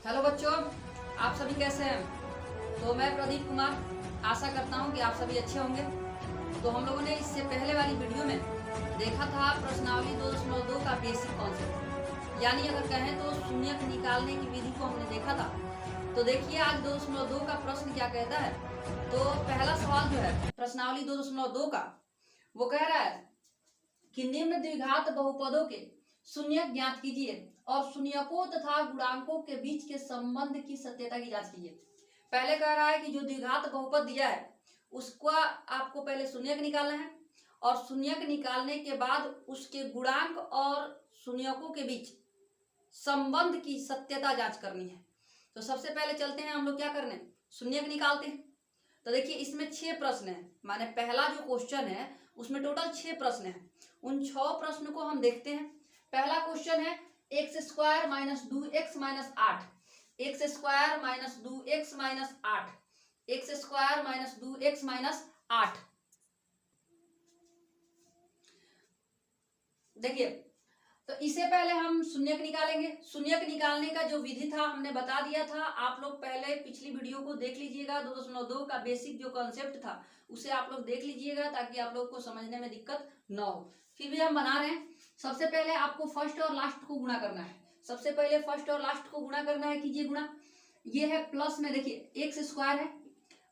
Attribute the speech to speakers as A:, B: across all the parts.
A: Hello बच्चों, आप सभी कैसे हैं। तो मैं प्रदीप कुमार आशा करता हूं कि आप सभी अच्छे होंगे। तो हम लोगों ने इससे पहले वाली वीडियो में देखा था प्रश्नावली 2.2 का बेसिक कॉन्सेप्ट, यानी अगर कहें तो शून्यक निकालने की विधि को हमने देखा था। तो देखिए आज 2.2 का प्रश्न क्या कहता है। तो पहला सवाल जो है प्रश्नावली 2.2 का, वो कह रहा है कि निम्न द्विघात बहुपदों के शून्यक ज्ञात कीजिए और शून्यकों तथा गुणांकों के बीच के संबंध की सत्यता की जांच कीजिए। पहले कह रहा है कि जो द्विघात बहुपद दिया है उसका आपको पहले शून्यक निकालना है और शून्यक निकालने के बाद उसके गुणांक और शून्यकों के बीच संबंध की सत्यता जांच करनी है। तो सबसे पहले चलते हैं हम लोग क्या करने, शून्यक निकालते हैं। तो देखिए इसमें 6 प्रश्न है, माने पहला जो क्वेश्चन है उसमें टोटल 6 प्रश्न है। उन 6 प्रश्न को हम देखते हैं। पहला क्वेश्चन है x square minus 2x minus 8, x square minus 2x minus 8, x square minus 2x minus 8। देखिए तो इससे पहले हम शून्यक निकालेंगे। शून्यक निकालने का जो विधि था हमने बता दिया था, आप लोग पहले पिछली वीडियो को देख लीजिएगा। 2.2 का बेसिक जो कॉन्सेप्ट था उसे आप लोग देख लीजिएगा ताकि आप लोग को समझने में दिक्कत ना हो। फिर भी हम बना रहे हैं। सबसे पहले आपको फर्स्ट और लास्ट को गुणा करना है। सबसे पहले फर्स्ट और लास्ट को गुणा करना है, कीजिए गुणा। ये है प्लस में, देखिए एक्स स्क्वायर है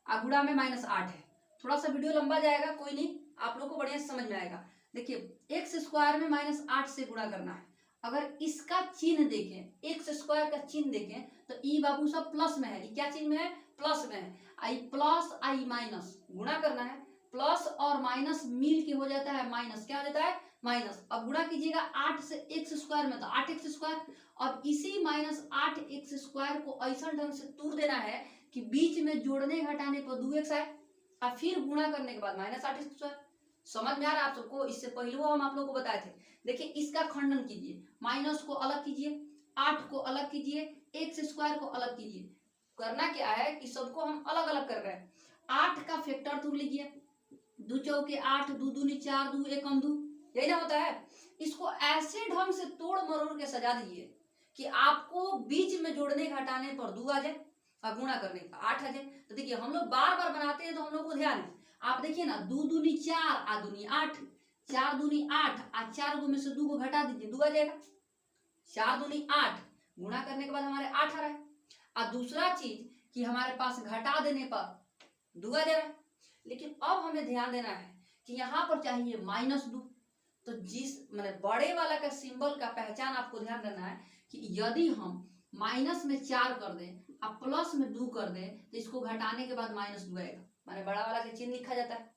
A: और गुणा में माइनस 8 है। थोड़ा सा वीडियो लंबा जाएगा, कोई नहीं, आप लोग को बढ़िया समझ में आएगा। देखिए एक्स स्क्वायर में माइनस 8 से गुणा करना है। अगर इसका चिन्ह देखें, एक्स स्क्वायर का चिन्ह देखें तो ई बाबू सब प्लस में है। क्या चिन्ह में है? प्लस में है। आई प्लस आई माइनस गुणा करना है। प्लस और माइनस मिल के हो जाता है माइनस। क्या हो जाता है? माइनस। अब गुणा कीजिएगा 8 से एक्स स्क्वायर में तो 8x स्क्वायर। अब इसी माइनस 8x स्क्वायर को ऐसा ढंग से तोड़ देना है कि बीच में जोड़ने घटाने पर 2x आए और फिर गुणा करने के बाद माइनस 8x स्क्वायर। समझ में आ रहा है आप सबको? इससे पहले वो हम आप लोगों को बताए थे। देखिए इसका खंडन कीजिए, माइनस को अलग कीजिए, 8 को अलग कीजिए, एक्स स्क्वायर को अलग कीजिए। करना क्या है कि सबको हम अलग अलग कर रहे हैं। 8 का फैक्टर तोड़ लीजिए, 2 चौके 8, 2 दूनी 4, 2 एकम 2, यही ना होता है। इसको ऐसे ढंग से तोड़ मरोड़ के सजा दीजिए कि आपको बीच में जोड़ने घटाने पर 2 आ जाए और गुणा करने पर 8 आ जाए। तो देखिए हम लोग बार बार बनाते हैं तो हम लोग को ध्यान है। आप देखिए ना, 2 दूनी 4 आ दूनी 8, 4 दूनी 8 आ 4 में से 2 को घटा दीजिए, 2 आ जाएगा। 4 दूनी 8 गुणा करने के बाद हमारे 8 आ रहा है। और दूसरा चीज कि हमारे पास घटा देने पर 2 आ जा रहा है। लेकिन अब हमें ध्यान देना है कि यहाँ पर चाहिए -2। तो जिस मैंने बड़े वाला का सिंबल का पहचान आपको ध्यान देना है कि यदि हम माइनस में 4 कर दें और प्लस में 2 कर दें तो इसको घटाने के बाद -2 आएगा, माने बड़ा वाला का चिन्ह लिखा जाता है।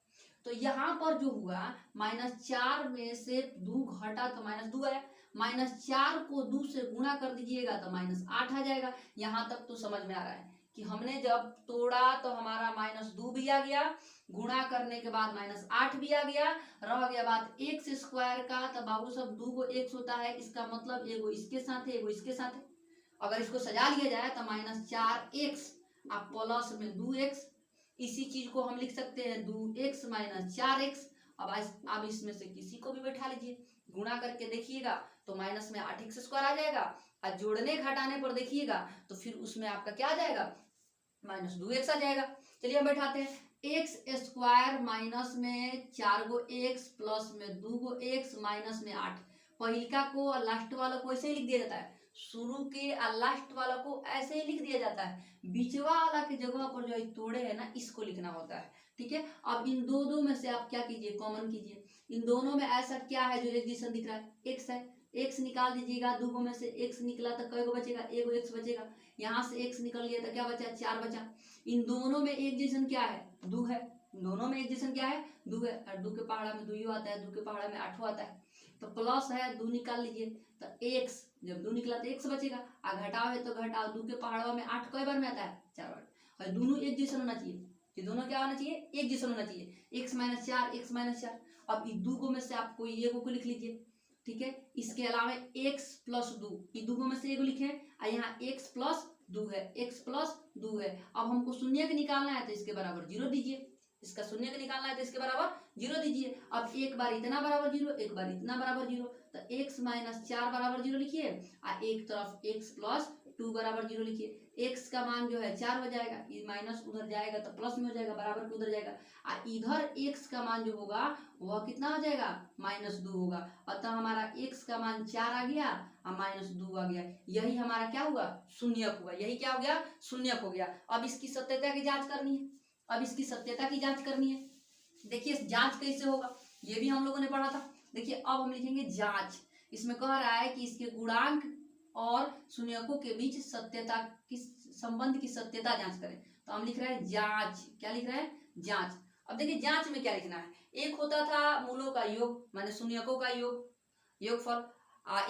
A: तो यहाँ पर जो हुआ -4 में से 2 घटा तो -2 आया। -4 को 2 से गुणा कर दीजिएगा तो -8 आ जाएगा। यहाँ तक तो समझ में आ रहा है कि हमने जब तोड़ा तो हमारा -2 भी आ गया, गुणा करने के बाद -8 भी आ गया। रह गया बात एक्स स्क्वायर का, तो बाबू सब 2 को एक्स होता है, इसका मतलब एगो इसके साथ है एगो इसके साथ है। अगर इसको सजा लिया जाए तो -4x और प्लस में 2x, इसी चीज को हम लिख सकते हैं 2x माइनस 4x। अब इसमें से किसी को भी बैठा लीजिए, गुणा करके देखिएगा तो माइनस में 8x स्क्वायर आ जाएगा और जोड़ने घटाने पर देखिएगा तो फिर उसमें आपका क्या आ जाएगा? -2x आ जाएगा। चलिए हम बैठाते हैं। एक्स स्क्वायर माइनस में 4 गो एक्स प्लस में 2 गो एक्स माइनस में 8। पहिलका को और लास्ट वाला को ऐसे ही लिख दिया जाता है, शुरू के और लास्ट वाला को ऐसे ही लिख दिया जाता है। बीचवा वाला की जगह पर जो तोड़े है ना, इसको लिखना होता है। ठीक है, अब इन दो में से आप क्या कीजिए, कॉमन कीजिए। इन दोनों में ऐसा क्या है जो एक जैसा दिख रहा है? एक्स है। एक्स निकाल दीजिएगा, 2 में से एक्स निकला तो कई गो बचेगा? एगो एक्स बचेगा। यहाँ से एक्स निकल गया तो क्या बचा? 4 बचा। इन दोनों में एक जैसन क्या है? 2 है। दोनों में एक जैसन क्या है? 2 है। और 2 के पहाड़ा में 2 आता है, 2 के पहाड़ा में 8 आता है। तो प्लस है, 2 निकाल लीजिए तो एक्स, जब 2 निकला तो एक्स बचेगा। और घटाओ है तो घटाओ, 2 के पहाड़वा में 8 कई बार में आता है? 4 बार। और दोनों एक जैसन होना चाहिए। ये दोनों क्या होना चाहिए? एक जैसन होना चाहिए। x minus 4 x minus 4। अब इन 2 में से आप कोई एगो को लिख लीजिए। ठीक है, इसके अलावा x प्लस 2, ये 2 में से एगो लिखे और यहाँ x प्लस 2 है, x प्लस 2 है। अब हमको शून्य के निकालना है तो इसके बराबर 0 दीजिए। इसका शून्य का निकालना है तो इसके बराबर 0 दीजिए। अब एक बार इतना बराबर 0, एक बार इतना बराबर 0, तो x माइनस 4 बराबर 0 लिखिए और एक तरफ x प्लस 2 बराबर 0 लिखिए। x का मान जो है 4 हो जाएगा, माइनस उधर जाएगा तो प्लस में हो जाएगा, बराबर के उधर जाएगा। इधर x का मान जो होगा वह कितना हो जाएगा, -2 होगा। अतः हमारा x का मान 4 आ गया और -2 आ गया। यही हमारा क्या हुआ, शून्यक हुआ। यही क्या हो गया, शून्यक हो गया। अब इसकी सत्यता की जांच करनी है। अब इसकी सत्यता की जांच करनी है। देखिए जांच कैसे होगा, ये भी हम लोगों ने पढ़ा था। देखिए अब हम लिखेंगे जांच। इसमें कह रहा है कि इसके गुणांक और शून्यकों के बीच सत्यता की संबंध की सत्यता जांच करें। तो हम लिख रहे हैं जांच। क्या लिख रहे हैं, जांच। अब देखिए जांच में क्या लिखना है। एक होता था मूलों का योग, माने शून्यकों का योग, योगफल।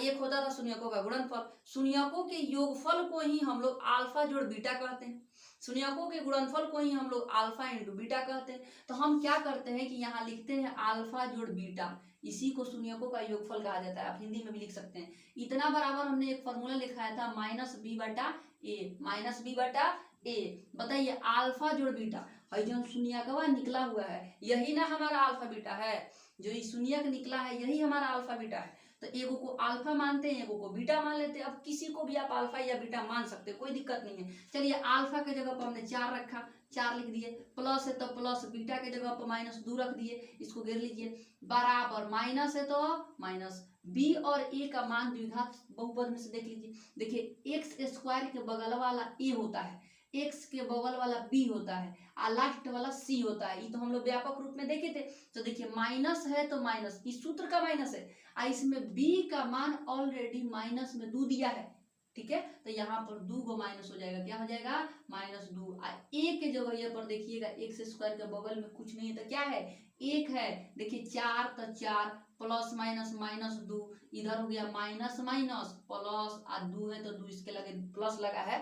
A: एक होता था शून्यकों का गुणनफल। शून्यकों के योगफल को ही हम लोग अल्फा जोड़ बीटा कहते हैं। शून्यकों के गुणनफल को ही हम लोग अल्फा इंटू बीटा कहते हैं। तो हम क्या करते हैं कि यहाँ लिखते हैं अल्फा जोड़ बीटा, इसी को शून्यकों का योगफल कहा जाता है। आप हिंदी में भी लिख सकते हैं। इतना बराबर हमने एक फॉर्मूला लिखाया था -b बटा ए, -b बटा ए। बताइए अल्फा जोड़ बीटा है जो शून्यकवा निकला हुआ है, यही ना हमारा अल्फा बीटा है। जो ये शून्यक निकला है यही हमारा अल्फा बीटा है। तो एगो को अल्फा मानते हैं, एगो को बीटा मान लेते हैं। अब किसी को भी आप अल्फा या बीटा मान सकते हैं, कोई दिक्कत नहीं है। चलिए अल्फा के जगह पर हमने 4 रखा, 4 लिख दिए। प्लस है तो प्लस, बीटा के जगह पर -2 रख दिए, इसको घेर लीजिए। बराबर माइनस है तो माइनस, b और a का मान द्विघात बहुपद में से देख लीजिए। देखिए एक्स स्क्वायर के बगल वाला a होता है, x के बगल वाला b होता है और लास्ट वाला c होता है। ये तो हम लोग व्यापक रूप में देखे थे। तो देखिए माइनस है तो माइनस, इस सूत्र का माइनस है, इसमें b का मान ऑलरेडी -2 दिया है। ठीक है, तो यहाँ पर 2 को माइनस हो जाएगा। क्या हो जाएगा, -2। a के जगह पर देखिएगा एक्स स्क्वायर के बगल में कुछ नहीं है तो क्या है, 1 है। देखिए 4 तो 4 प्लस माइनस -2, इधर हो गया माइनस माइनस प्लस, और 2 है तो 2 इसके लगे प्लस लगा है,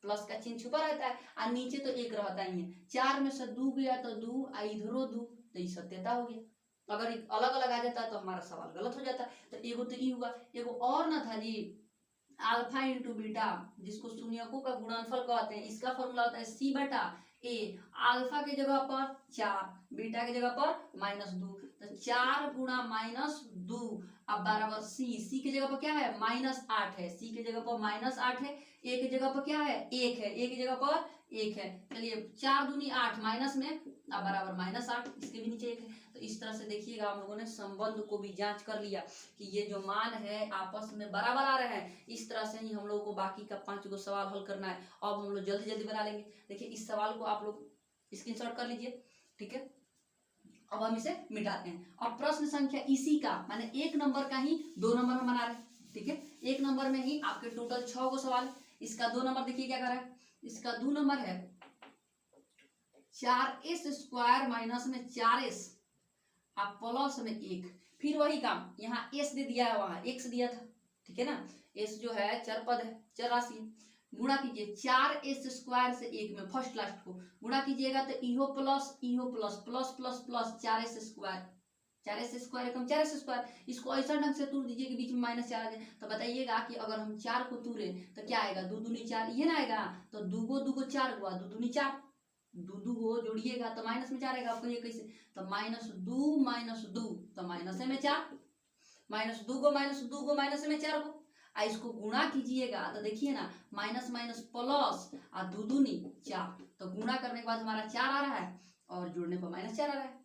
A: प्लस का चिन्ह छुपा रहता है, और नीचे तो 1 रहता ही है। 4 में से 2 गया तो 2, इधरो 2, तो ये सत्यता हो गया। अगर अलग अलग आ जाता तो हमारा सवाल गलत हो जाता। तो एगो तो ये हुआ, एगो और ना था जी अल्फा इंटू बीटा, जिसको शून्यकों का गुणनफल कहते हैं। इसका फॉर्मूला होता है c बटा a। अल्फा के जगह पर 4, बीटा के जगह पर -2, तो 4 गुणा -2 अब बराबर c के जगह पर क्या है, -8 है। c के जगह पर -8 है, a के जगह पर क्या है, 1 है, a की जगह पर 1 है। चलिए 4 दूनी 8 माइनस में अब बराबर -8, इसके भी नीचे 1 है। तो इस तरह से देखिएगा हम लोगों ने संबंध को भी जांच कर लिया कि ये जो मान है आपस में बराबर आ रहे हैं। इस तरह से ही हम लोगों को बाकी का 5 गो सवाल हल करना है। अब हम लोग जल्दी जल्दी बना लेंगे। देखिए इस सवाल को आप लोग स्क्रीनशॉट कर लीजिए। ठीक है, अब हम इसे मिटाते हैं। अब प्रश्न संख्या इसी का, माने 1 नंबर का ही 2 नंबर हम बना रहे हैं। ठीक है, 1 नंबर में ही आपके टोटल 6 गो सवाल। इसका 2 नंबर देखिए क्या कर रहा है। इसका 2 नंबर है 4s स्क्वायर माइनस में 4s आप प्लस में 1। फिर वही काम, यहाँ s दे दिया है, वहां x दिया था। ठीक है ना, s जो है चर पद है, चर राशि है। गुणा कीजिए 4s स्क्वायर से 1 में, फर्स्ट लास्ट को गुणा कीजिएगा तो इहो plus plus plus plus 4s square, 4s square एकम 4s स्क्वायर। इसको ऐसा ढंग से तोड़ दीजिए कि बीच में -4 आ जाए। तो बताइएगा कि अगर हम 4 को तोड़े तो क्या आएगा, 2 दूनी 4, ये ना आएगा। तो 2 को 2 को 4 हुआ, 2 दूनी 4, 2 को जोड़िएगा तो माइनस में 4 आएगा। आपको ये कैसे, तो -2 तो माइनस में 4, -2 को माइनस में 4 को, इसको गुणा कीजिएगा तो देखिए ना माइनस माइनस प्लस और 2 दूनी 4, तो गुणा करने के बाद हमारा 4 आ रहा है और जोड़ने पर -4 आ रहा है।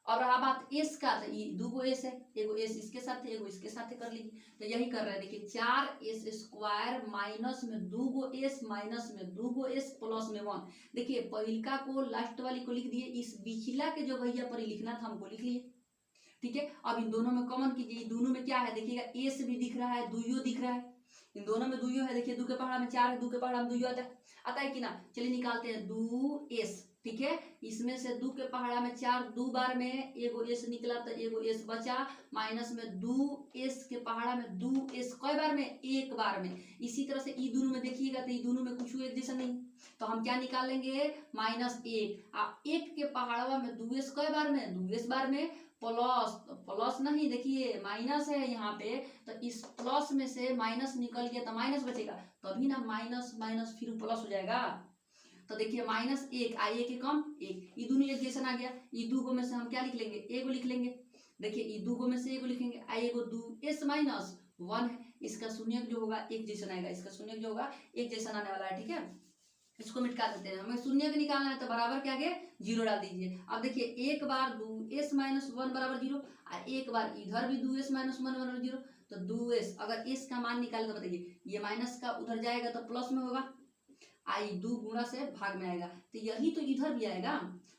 A: अब रहा बात एस का, तो ये 2 गो एस है, एगो एस इसके साथ है, एगो इसके साथ कर लीजिए। तो यही कर रहे हैं। देखिए 4s स्क्वायर माइनस में 2 गो एस माइनस में 2 गो एस प्लस में 1। देखिए पहिलका को लास्ट वाली को लिख दिए, इस बिचला के जो भैया पर लिखना था हमको लिख लिए। ठीक है, अब इन दोनों में कॉमन कीजिए। दोनों में क्या है देखिएगा, एस भी दिख रहा है, 2 दिख रहा है। इन दोनों में 2 है। देखिए 2 के पहाड़ा में 4 है, 2 के पहाड़ा में 2 आता है कि ना। चलिए निकालते हैं 2s। ठीक है, इसमें से 2 के पहाड़ा में 4, 2 बार में एगो एस निकला तो एगो एस बचा, माइनस में 2s के पहाड़ा में 2s कई बार में, 1 बार में। इसी तरह से ई दोनों में देखिएगा तो ई दोनों में कुछ एक जैसा नहीं, तो हम क्या निकाल लेंगे, -1। 1 के पहाड़वा में 2s कई बार में, 2s बार में, प्लस नहीं, देखिए माइनस है यहाँ पे, तो इस प्लस में से माइनस निकल गया तो माइनस बचेगा, तभी ना माइनस माइनस फिर प्लस हो जाएगा। तो देखिए -1 आइए के कम 1, ये दोनों एक जैसा आ गया। ये 2 में से हम क्या लिख लेंगे, एगो लिख लेंगे। देखिए ये 2 में से एगो लिखेंगे, एगो 2s -1 है, इसका शून्यक जो होगा एक जैसा आएगा, इसका शून्यक जो होगा एक जैसा आने वाला है, ठीक है। इसको मिटा देते हैं, हमें शून्यक निकालना है तो बराबर क्या आगे 0 डाल दीजिए। अब देखिए एक बार 2s माइनस 1 बराबर 0 और एक बार इधर भी 2s माइनस 1 बराबर 0, तो 2s अगर s का मान निकाले तो बताइए ये माइनस का उधर जाएगा तो प्लस में होगा, आई 2 गुणा से भाग में आएगा, तो यही तो इधर भी आएगा।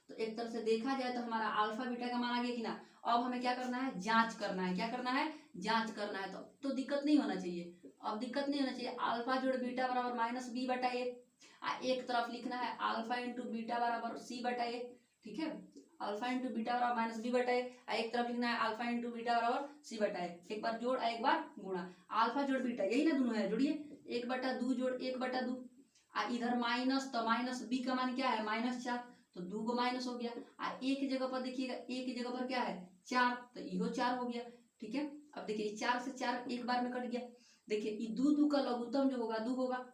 A: तो एक तरफ से देखा जाए तो हमारा अल्फा बीटा का मान आ गया कि ना। अब हमें क्या करना है, जांच करना है, क्या करना है, जांच करना है। तो दिक्कत नहीं होना चाहिए, अब दिक्कत नहीं होना चाहिए। अल्फा जोड़ बीटा बराबर माइनस बी बटा ए, एक तरफ लिखना है अल्फा इंटू बीटा बराबर सी बटा ए, ठीक है। अल्फा इंटू बीटा बराबर माइनस बी बटा ए, एक तरफ लिखना है अल्फा इंटू बीटा बराबर सी बटा ए। एक बार जोड़ एक बार गुणा, अल्फा जोड़ बीटा यही ना दोनों है, जोड़िए 1/2 जोड़ 1/2, इधर माइनस, तो माइनस बी का मान क्या है -4, तो 2 को माइनस हो गया। एक जगह पर देखिएगा, एक जगह पर क्या है 4, तो इहो 4 हो गया, ठीक है। अब देखिए 4 से 4 एक बार में कट गया। देखिए ये 2 का लघुत्तम जो होगा 2 होगा,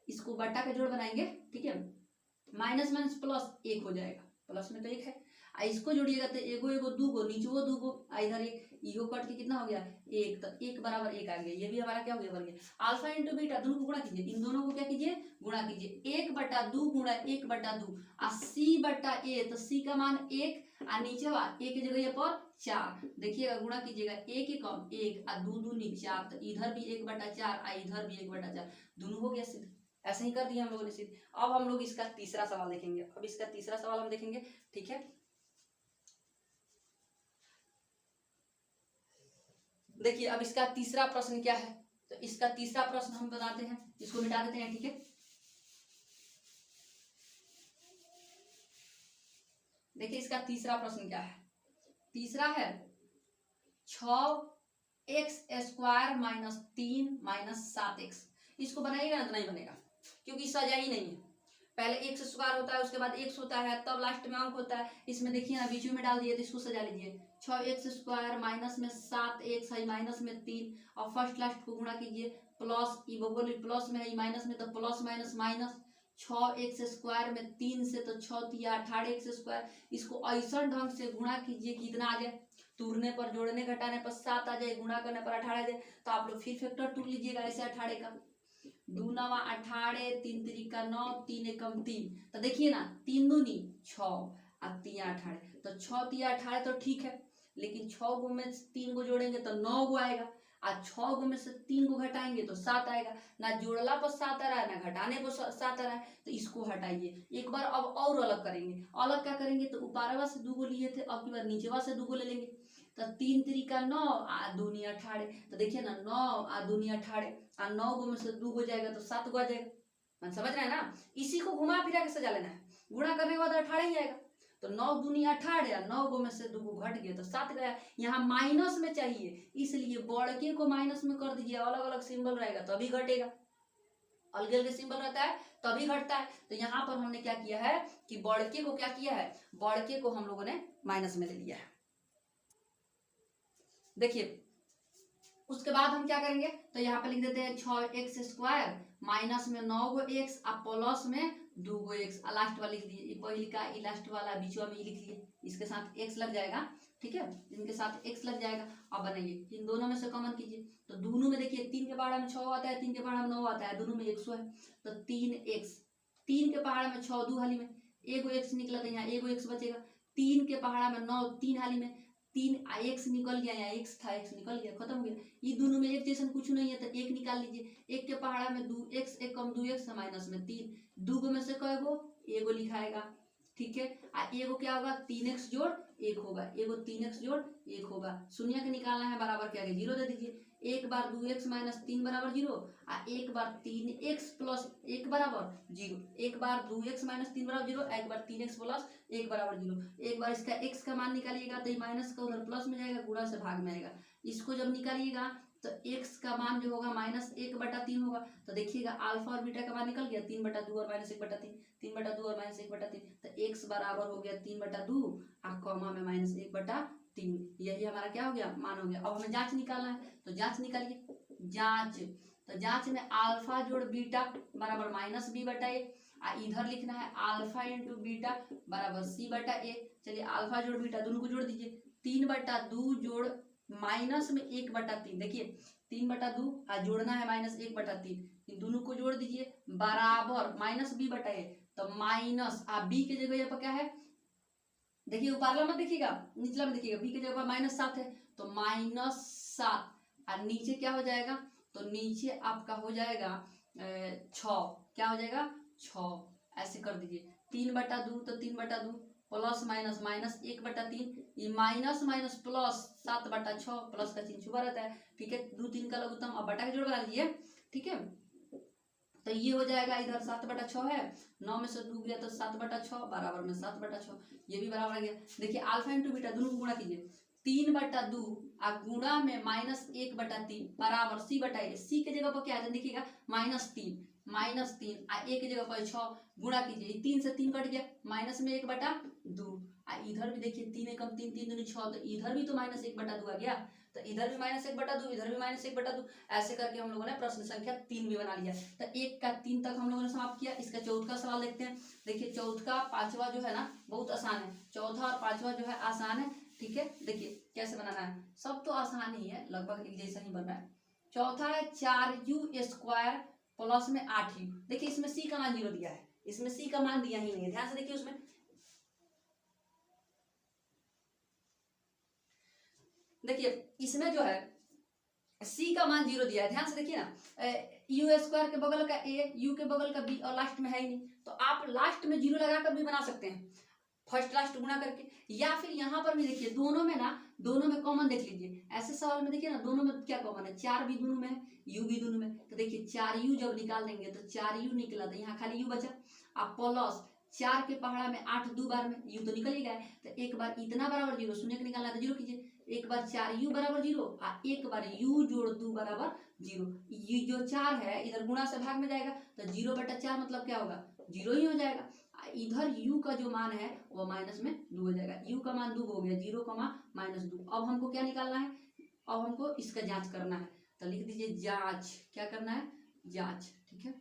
A: इसको बट्टा का जोड़ बनाएंगे, ठीक है। माइनस माइनस प्लस 1 हो जाएगा, प्लस में तो 1 है। इसको जोड़िएगा तो एगो एगो 2 गो, नीचे वो 2 गो, इधर 1, इहो कट के कितना हो गया 1, तो 1 बराबर 1 आ गया। ये भी हमारा क्या हो गया, बन गया। अल्फा इंटू बीटा दोनों को गुणा कीजिए, इन दोनों को क्या कीजिए, गुणा कीजिए। 1/2 गुणा 1/2 और सी बटा ए, तो सी का मान 1 और नीचे वा 1 की जगह पर 4, देखिएगा गुणा कीजिएगा, 1 ही कम 1 और 2 दूनी 4, तो इधर भी 1/4 और इधर भी 1/4, दोनों हो गया सिद्ध। ऐसे ही कर दिया हम लोगों ने सिद्ध। अब हम लोग इसका तीसरा सवाल देखेंगे, अब इसका तीसरा सवाल हम देखेंगे, ठीक है। देखिए अब इसका तीसरा प्रश्न क्या है, तो इसका तीसरा प्रश्न हम बताते हैं, इसको मिटा देते हैं, ठीक है। देखिए इसका तीसरा प्रश्न क्या है, तीसरा है 6x² माइनस 3 माइनस 7x। इसको बनाइएगा ना तो नहीं बनेगा, क्योंकि सजा ही नहीं है। पहले x² होता है, उसके बाद x होता है, तब लास्ट में अंक होता है। इसमें देखिए ना बीच में डाल दिए, तो इसको सजा लीजिए। 6x² माइनस में 7x है, माइनस में 3, और फर्स्ट लास्ट को गुणा कीजिए, प्लस ई बगल प्लस में है, माइनस में तो प्लस माइनस माइनस। 6x² में 3 से तो 6 तिया 18x²। इसको ऐसा ढंग से गुणा कीजिए कि इतना आ जाए, तोड़ने पर, जोड़ने घटाने पर 7 आ जाए, गुणा करने पर 18 आ जाए। तो आप लोग फिर फैक्टर टूट लीजिएगा ऐसे 18 का, 2 9 18, 3 3 9, 3 एकम 3, तो देखिए ना 3 दूनी 6 और 3 18, तो 6 3 18 तो ठीक है, लेकिन 6 गो में 3 को जोड़ेंगे तो 9 गो आएगा, और 6 गो में से 3 को घटाएंगे तो 7 आएगा। ना जोड़ला पर 7 आ रहा है, ना घटाने पर 7 आ रहा है, तो इसको हटाइए। एक बार अब और अलग करेंगे, अलग क्या करेंगे, तो ऊपरवा से 2 गो लिए थे, अब की बार नीचेवा से 2 गो ले लेंगे, तो 3 3 9 और 2 9 18, तो देखिए ना 9 और 2 9 18, और 9 गो में से 2 हो जाएगा तो 7 गो आ जाएगा। मन समझ रहे हैं ना, इसी को घुमा फिरा के सजा लेना है, गुणा करने के बाद 18 ही आएगा। तो 9 दूनी 18, 9 गो में से 2 गो घट गया तो 7 गया। यहाँ माइनस में चाहिए, इसलिए बड़के को माइनस में कर दीजिए, अलग अलग सिंबल रहेगा तभी घटेगा, अलग अलग सिंबल रहता है तभी घटता है। तो यहाँ पर हमने क्या किया है कि बड़के को क्या किया है, बड़के को हम लोगों ने माइनस में ले लिया है। देखिए उसके बाद हम क्या करेंगे, तो यहाँ पे लिख देते हैं 6x² माइनस में 9 गो x और प्लस में 2 गो x, लास्ट वाला लिख दिए, पहले का लास्ट वाला बीचवा में लिख लिए, इसके साथ x लग जाएगा, ठीक है, इनके साथ x लग जाएगा। अब बनाइए, इन दोनों में से कॉमन कीजिए, तो दोनों में देखिए 3 के पहाड़ा में 6 आता है, 3 के पहाड़ा में 9 आता है, दोनों में 100 है, तो 3x, 3 के पहाड़ा में 6 2 हाली में एगो x निकला, तो यहाँ एगो x बचेगा। 3 के पहाड़ा में 9 3 हाली में 3 x निकल गया, यहाँ x था, x निकल गया, खत्म हो गया। ये दोनों में एक जैसा कुछ नहीं है, तो 1 निकाल लीजिए। 1 के पहाड़ा में 2x, 1 कम 2x माइनस में 3, 2 गो में से कई गो एगो लिखाएगा, ठीक है। एगो क्या होगा 3x जोड़ 1 होगा, एगो 3x जोड़ 1 होगा। शून्य के निकालना है, बराबर क्या है 0 दे दीजिए। एक बार 2x माइनस 3 बराबर 0, और एक बार 3x प्लस 1 बराबर 0। एक बार 2x माइनस 3 बराबर 0, एक बार 3x प्लस 1 बराबर 0। एक बार इसका x का मान निकालिएगा तो माइनस का उधर प्लस में जाएगा, गुणा से भाग में आएगा। इसको जब निकालिएगा तो x का मान जो होगा -1/3 होगा। तो देखिएगा अल्फा और बीटा का मान निकल गया 3/2 और -1/3, 3/2 और -1/3, तो x बराबर हो गया 3/2 और कॉमा में -1/3। यही हमारा क्या हो गया, मान हो गया। अब हमें जांच निकालना है, तो जांच निकालिए। जांच, तो जांच में अल्फा जोड़ बीटा बराबर -b/a, इधर लिखना है अल्फा इंटू बीटा बराबर c/a। चलिए अल्फा जोड़ बीटा दोनों को जोड़ दीजिए, 3/2 जोड़ माइनस में 1/3, देखिए 3/2 और जोड़ना है -1/3, इन दोनों को जोड़ दीजिए बराबर माइनस बी बटा ए, तो माइनस आप बी के जगह पर क्या है देखिए, ऊपरला मत देखिएगा, निचला में देखिएगा, बी के जगह पर -7 है तो -7 और नीचे क्या हो जाएगा, तो नीचे आपका हो जाएगा 6, क्या हो जाएगा 6, ऐसे कर दीजिए 3/2 तो 3/2 प्लस माइनस -1/3, ये माइनस माइनस प्लस 7/6 प्लस का चिन्ह छुपा रहता है, ठीक है, 2 3 का लघुत्तम, अब बटा के जोड़ बना लीजिए, ठीक है, तो ये हो जाएगा इधर 7/6 है, 9 में से 2 गया तो 7/6 बराबर में 7/6, ये भी बराबर आ गया। देखिए अल्फा इंटू बीटा दोनों को गुणा कीजिए, 3/2 और गुणा में -1/3 बराबर सी बटा ए, सी के जगह पर क्या है देखिएगा -3 और ए के जगह पर 6, गुणा कीजिए 3 से 3 कट गया, माइनस में 1/2 और इधर भी देखिए 3 एकम 3 3 दूनी 6, तो इधर भी तो -1/2 आ गया, तो इधर भी -1/2 इधर भी -1/2, ऐसे करके हम लोगों ने प्रश्न संख्या 3 भी बना लिया। तो 1 का 3 तक हम लोगों ने समाप्त किया। इसका चौथा सवाल देखते हैं। देखिए चौथा पांचवा जो है ना बहुत आसान है, चौथा और पांचवा जो है आसान है, ठीक है। देखिए कैसे बनाना है, सब तो आसान ही है, लगभग एक जैसा ही बन रहा है। चौथा है 4u² प्लस में 8u। देखिए इसमें सी का मान 0 दिया है, इसमें सी का मान दिया ही नहीं है, ध्यान से देखिए उसमें देखिए इसमें जो है सी का मान 0 दिया है, ध्यान से देखिए ना, u² के बगल का a, u के बगल का b और लास्ट में है ही नहीं, तो आप लास्ट में 0 लगाकर भी बना सकते हैं, फर्स्ट लास्ट गुणा करके, या फिर यहाँ पर भी देखिए दोनों में कॉमन देख लीजिए। ऐसे सवाल में देखिए ना दोनों में क्या कॉमन है, 4 भी दोनों में है, u भी दोनों में, तो देखिए 4u जब निकाल देंगे तो 4u निकला, तो यहाँ खाली u बचा, आप प्लस 4 के पहाड़ा में 8 2 बार में u तो निकल ही गया, तो एक बार इतना बराबर 0, शून्य का निकालना है तो 0 कीजिए, एक बार 4u बराबर 0 और एक बार u जोड़ 2 बराबर 0, ये जो 4 है इधर गुणा से भाग में जाएगा, तो 0/4 मतलब क्या होगा 0 ही हो जाएगा। इधर u का जो मान है वो माइनस में 2 हो जाएगा, u का मान 2 हो गया, 0, -2। अब हमको क्या निकालना है, अब हमको इसका जांच करना है, तो लिख दीजिए जांच, क्या करना है जांच, ठीक है।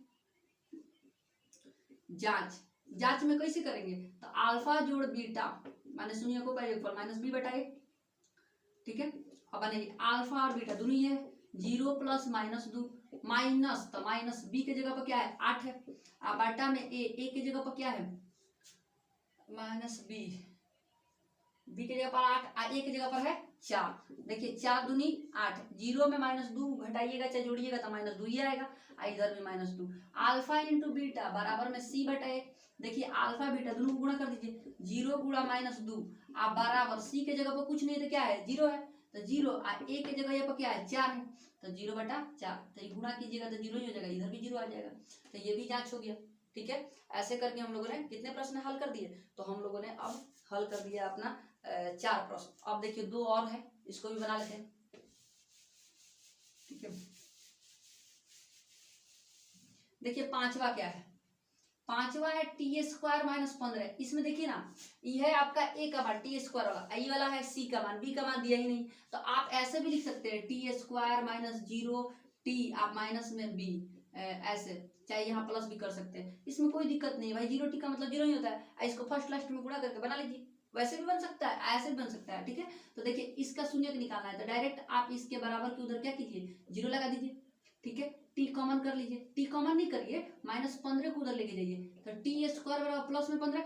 A: जांच में कैसे करेंगे, तो अल्फा जोड़ बीटा माने शून्य को माइनस b बटा ए, ठीक है। अब बनेगी अल्फा और बीटा दोनों ही है, 0 + -2 माइनस, तो माइनस b के जगह पर क्या है 8 है, और बाटा में a के जगह पर क्या है -b के जगह पर 8 और a के जगह पर है 4। देखिए 4 दूनी 8, 0 में -2 घटाइएगा चाहे जोड़िएगा तो -2 ही आएगा, और इधर भी -2। अल्फा इंटू बीटा बराबर में c बटा ए, देखिए अल्फा बीटा दोनों को गुणा कर दीजिए, 0 गुणा -2 आप बराबर c के जगह पर कुछ नहीं तो क्या है 0 है, तो 0 और a के जगह पर क्या है 4 है, तो 0/4, तो ये गुणा कीजिएगा तो 0 ही हो जाएगा, इधर भी 0 आ जाएगा, तो ये भी जांच हो गया, ठीक है। ऐसे करके हम लोगों ने कितने प्रश्न हल कर दिए, तो हम लोगों ने अब हल कर दिया अपना 4 प्रश्न। अब देखिए 2 और है, इसको भी बना लेते हैं, ठीक है। देखिए पांचवा क्या है, पांचवा है t² - 15। इसमें देखिए ना ये है आपका a का मान t² वाला, ये वाला है c का मान, b का मान दिया ही नहीं, तो आप ऐसे भी लिख सकते हैं t² - 0t आप माइनस में b, ऐसे चाहे यहाँ प्लस भी कर सकते हैं, इसमें कोई दिक्कत नहीं है भाई, 0t का मतलब 0 ही होता है, इसको फर्स्ट लास्ट में गुणा करके बना लीजिए, वैसे भी बन सकता है ऐसे भी बन सकता है, ठीक है। तो देखिए इसका शून्य निकालना है, तो डायरेक्ट आप इसके बराबर के उधर क्या कीजिए 0 लगा दीजिए, ठीक है। टी कॉमन कर लीजिए, टी कॉमन नहीं करिए, -15 को उधर लेके जाइए, तो t² बराबर प्लस में 15,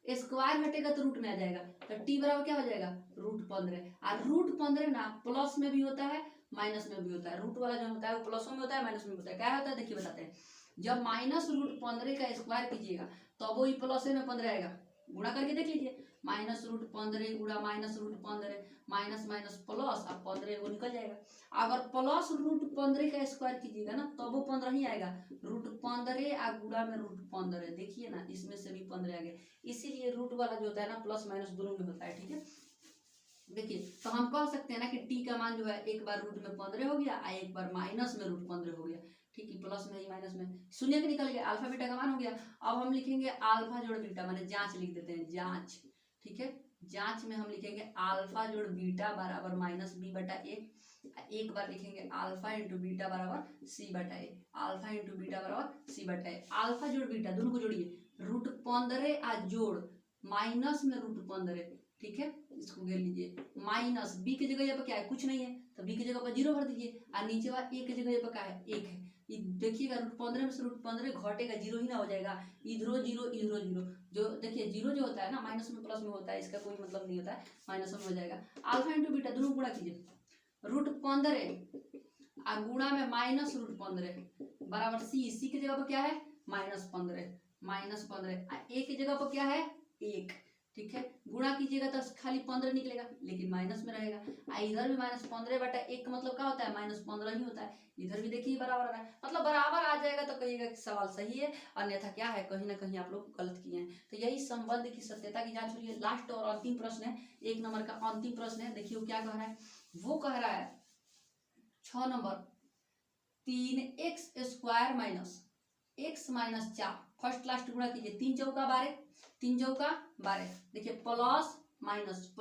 A: स्क्वायर हटेगा तो रूट में आ जाएगा, तो t बराबर क्या हो जाएगा √15, और √15 ना प्लस में भी होता है माइनस में भी होता है, रूट वाला जो होता है वो प्लस में होता है माइनस में होता है, क्या होता है देखिए बताते हैं, जब -√15 का स्क्वायर कीजिएगा तो वो ही प्लस में 15 आएगा, गुणा करके देख लीजिए, -√15 गुणा -√15 माइनस माइनस प्लस, अब 15 वो निकल जाएगा। अगर प्लस √15 का स्क्वायर कीजिएगा ना तो वो 15 ही आएगा, √15 और गुणा में √15, देखिए ना इसमें से भी 15 आ गया, इसीलिए रूट वाला जो होता है ना प्लस माइनस दोनों में होता है, ठीक है। देखिए तो हम कह सकते हैं ना कि t का मान जो है एक बार रूट में 15 हो गया और एक बार माइनस में √15 हो गया, ठीक है, प्लस में ही माइनस में शून्य के निकल गया, अल्फा बीटा का मान हो गया। अब हम लिखेंगे अल्फा जोड़ बीटा, माने जांच लिख देते हैं जांच, ठीक है। जांच में हम लिखेंगे अल्फा जोड़ बीटा बराबर -b बटा a, एक बार लिखेंगे अल्फा इंटू बीटा बराबर c बटा a, अल्फा इंटू बीटा बराबर c बटा a, अल्फा जोड़ बीटा दोनों को जोड़िए, √15 आ जोड़ माइनस में √15, ठीक है, इसको घेर लीजिए, माइनस b की जगह यहाँ पर क्या है कुछ नहीं है, तो बी की जगह पर 0 भर दीजिए और नीचे वाला ए की जगह पर क्या है 1 है। ये देखिएगा √15 में से √15 घटेगा 0 ही ना हो जाएगा, इधरो 0 इधरो 0। जो देखिए 0 जो होता है ना माइनस में प्लस में होता है, इसका कोई मतलब नहीं होता है, माइनस में हो जाएगा। अल्फा इंटू बीटा दोनों गुणा कीजिए, √15 और गुणा में माइनस √15 बराबर सी की जगह पर क्या है -15 ए की जगह पर क्या है 1, ठीक है। गुणा कीजिएगा तो खाली 15 निकलेगा लेकिन माइनस में रहेगा। इधर भी -15/1 का मतलब क्या होता है -15 ही होता है। इधर भी देखिए बराबर आ रहा है, मतलब बराबर आ जाएगा तो कहिएगा कि सवाल सही है, अन्यथा क्या है कहीं ना कहीं आप लोग गलत किए हैं। तो यही संबंध की सत्यता की जांच हो रही है। लास्ट और अंतिम प्रश्न है, 1 नंबर का अंतिम प्रश्न है। देखिए वो क्या कह रहा है, वो कह रहा है 6 number 3x² minus x minus 4 first last गुणा कीजिए, 3 चौका 12 3 चौका 12। देखिए प्लस माइनस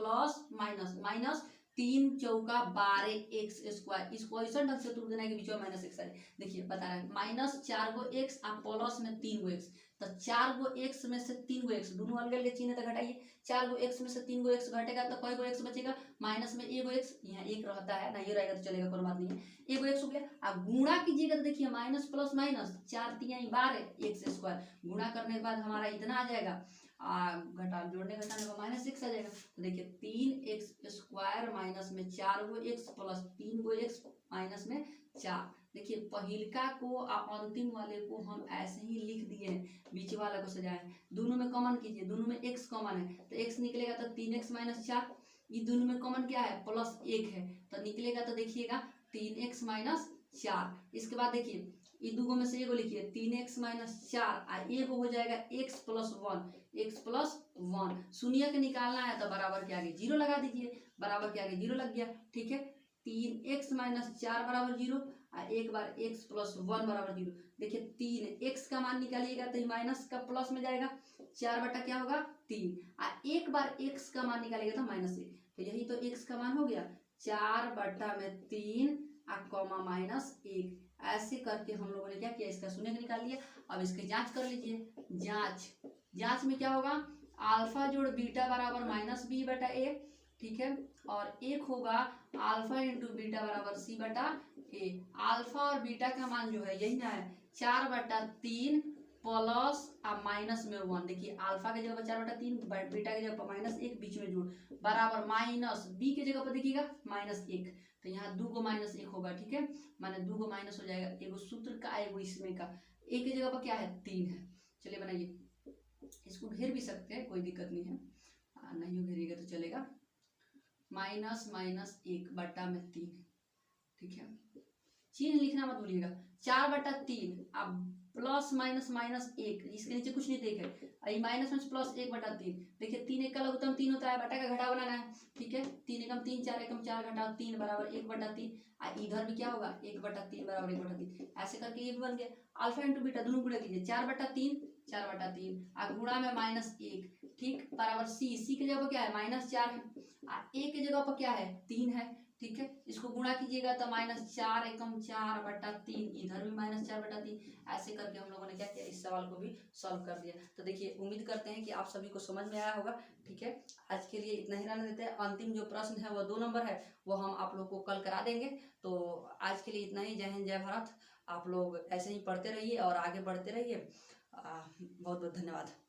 A: माइनस 3 चौका 12x²। इसको ऐसा ढंग से तोड़ देना है कि बीच में माइनस x आ जाए। देखिए बता रहा है -4 गो x और प्लस में 3 गो x, तो 4 गो x में से 3 गो x दोनों अलग अलग चिन्ह तो घटाइए। 4 गो x में से 3 गो x घटेगा तो कई गो x बचेगा, माइनस में 1 गो x, यहाँ 1 रहता है ना, ये रहेगा तो चलेगा, कोई बात नहीं है। 1 गो x हो गया। अब गुणा कीजिएगा तो देखिए माइनस प्लस माइनस 4 3 12 x²। गुणा करने के बाद हमारा इतना आ जाएगा, घटा जोड़ने घटाने का -x आ जाएगा। तो देखिए 3x² माइनस में 4 गो x प्लस 3 गो x माइनस में 4। देखिए पहिलका को और अंतिम वाले को हम ऐसे ही लिख दिए हैं, बीच वाला को सजाए। दोनों में कॉमन कीजिए, दोनों में x कॉमन है तो x निकलेगा तो 3x - 4। ये दोनों में कॉमन क्या है +1 है तो निकलेगा तो देखिएगा 3x - 4। इसके बाद देखिए ये दोगो में से एगो लिखिए 3x - 4 और एगो हो जाएगा x + 1। शून्य के निकालना है तो बराबर के आगे 0 लगा दीजिए, बराबर के आगे 0 लग गया, ठीक है। 3x - 4 बराबर 0 और एक बार x + 1 बराबर 0। देखिए 3x का मान निकालिएगा तो माइनस का प्लस में जाएगा, 4 बटा क्या होगा 3 और एक बार x का मान निकालिएगा तो -1। तो यही तो x का मान हो गया 4/3 -1। ऐसे करके हम लोगों ने क्या किया, इसका शून्य निकाल लिया। अब इसकी जांच कर लीजिए। जांच में क्या होगा, अल्फा जोड़ बीटा बराबर -b/a, ठीक है। और एक होगा अल्फा इंटू बीटा बराबर c/a। अल्फा और बीटा का मान जो है यही ना है 4/3 प्लस और माइनस में 1। देखिए अल्फा की जगह पर 4/3, बीटा की जगह पर -1, बीच में जोड़ बराबर माइनस बी की जगह पर देखिएगा -1, तो यहाँ 2 को -1 होगा, ठीक है। माने 2 को माइनस हो जाएगा, एगो सूत्र का एगो इसमें का, एक की जगह पर क्या है 3 है। चलिए बनाइए, इसको घेर भी सकते हैं, कोई दिक्कत नहीं है, नहीं घेरिएगा तो चलेगा। -1/3, ठीक है। चिन्ह लिखना मत भूलिएगा, 4/3 अब +-1, इसके नीचे कुछ नहीं देखे, माइनस में +1/3। देखिए 3 1 का लघुत्तम 3 होता है, बटा का घटा बनाना है, ठीक है। 3 एकम 3, 4 एकम 4, घटाओ 3 बराबर 1/3। इधर भी क्या होगा 1/3 बराबर 1/3। ऐसे करके ये भी बन गया। अल्फा इंटू बीटा दोनों गुणा कीजिए, 4/3 और गुणा में -1, ठीक, बराबर सी की जगह पर क्या है -4 है, ए की जगह पर क्या है 3 है, ठीक है। इसको गुणा कीजिएगा तो -4 एकम 4/3, इधर भी -4/3। ऐसे करके हम लोगों ने क्या किया, इस सवाल को भी सॉल्व कर दिया। तो देखिए उम्मीद करते हैं कि आप सभी को समझ में आया होगा, ठीक है। आज के लिए इतना ही रहने देते हैं। अंतिम जो प्रश्न है वह 2 नंबर है, वो हम आप लोग को कल करा देंगे। तो आज के लिए इतना ही। जय हिंद जय भारत। आप लोग ऐसे ही पढ़ते रहिए और आगे बढ़ते रहिए। बहुत बहुत धन्यवाद।